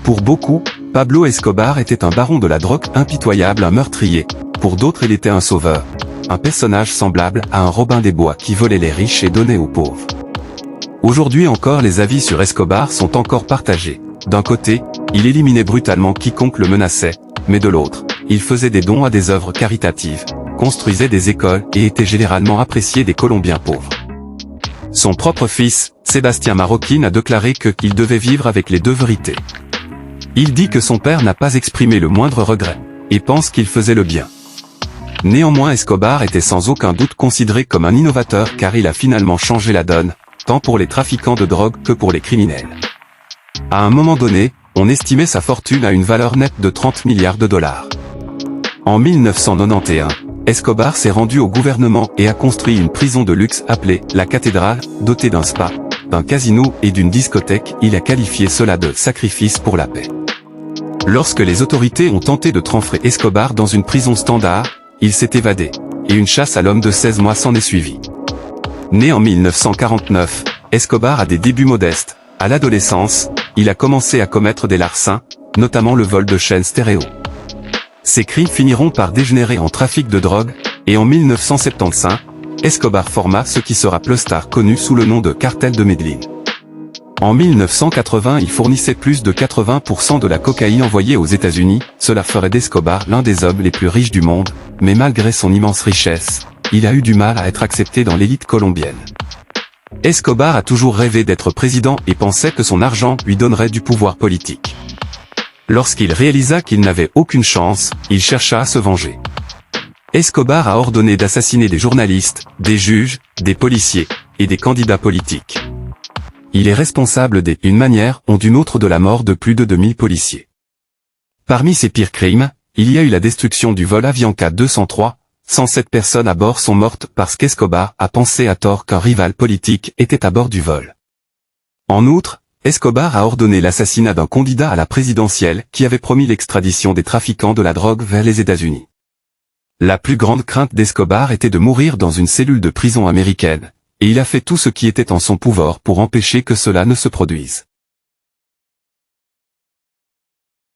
Pour beaucoup, Pablo Escobar était un baron de la drogue impitoyable, un meurtrier. Pour d'autres, il était un sauveur. Un personnage semblable à un Robin des Bois qui volait les riches et donnait aux pauvres. Aujourd'hui encore, les avis sur Escobar sont encore partagés. D'un côté, il éliminait brutalement quiconque le menaçait, mais de l'autre, il faisait des dons à des œuvres caritatives, construisait des écoles et était généralement apprécié des Colombiens pauvres. Son propre fils, Sébastien Marroquín, a déclaré qu'il devait vivre avec les deux vérités. Il dit que son père n'a pas exprimé le moindre regret, et pense qu'il faisait le bien. Néanmoins, Escobar était sans aucun doute considéré comme un innovateur car il a finalement changé la donne, tant pour les trafiquants de drogue que pour les criminels. À un moment donné, on estimait sa fortune à une valeur nette de 30 milliards de dollars. En 1991, Escobar s'est rendu au gouvernement et a construit une prison de luxe appelée la Cathédrale, dotée d'un spa, d'un casino et d'une discothèque. Il a qualifié cela de sacrifice pour la paix. Lorsque les autorités ont tenté de transférer Escobar dans une prison standard, il s'est évadé, et une chasse à l'homme de 16 mois s'en est suivie. Né en 1949, Escobar a des débuts modestes. À l'adolescence, il a commencé à commettre des larcins, notamment le vol de chaînes stéréo. Ces crimes finiront par dégénérer en trafic de drogue, et en 1975, Escobar forma ce qui sera plus tard connu sous le nom de cartel de Medellín. En 1980, il fournissait plus de 80% de la cocaïne envoyée aux États-Unis. Cela ferait d'Escobar l'un des hommes les plus riches du monde, mais malgré son immense richesse, il a eu du mal à être accepté dans l'élite colombienne. Escobar a toujours rêvé d'être président et pensait que son argent lui donnerait du pouvoir politique. Lorsqu'il réalisa qu'il n'avait aucune chance, il chercha à se venger. Escobar a ordonné d'assassiner des journalistes, des juges, des policiers, et des candidats politiques. Il est responsable d'une manière ou d'une autre de la mort de plus de 2000 policiers. Parmi ses pires crimes, il y a eu la destruction du vol Avianca 203, 107 personnes à bord sont mortes parce qu'Escobar a pensé à tort qu'un rival politique était à bord du vol. En outre, Escobar a ordonné l'assassinat d'un candidat à la présidentielle qui avait promis l'extradition des trafiquants de la drogue vers les États-Unis. La plus grande crainte d'Escobar était de mourir dans une cellule de prison américaine, et il a fait tout ce qui était en son pouvoir pour empêcher que cela ne se produise.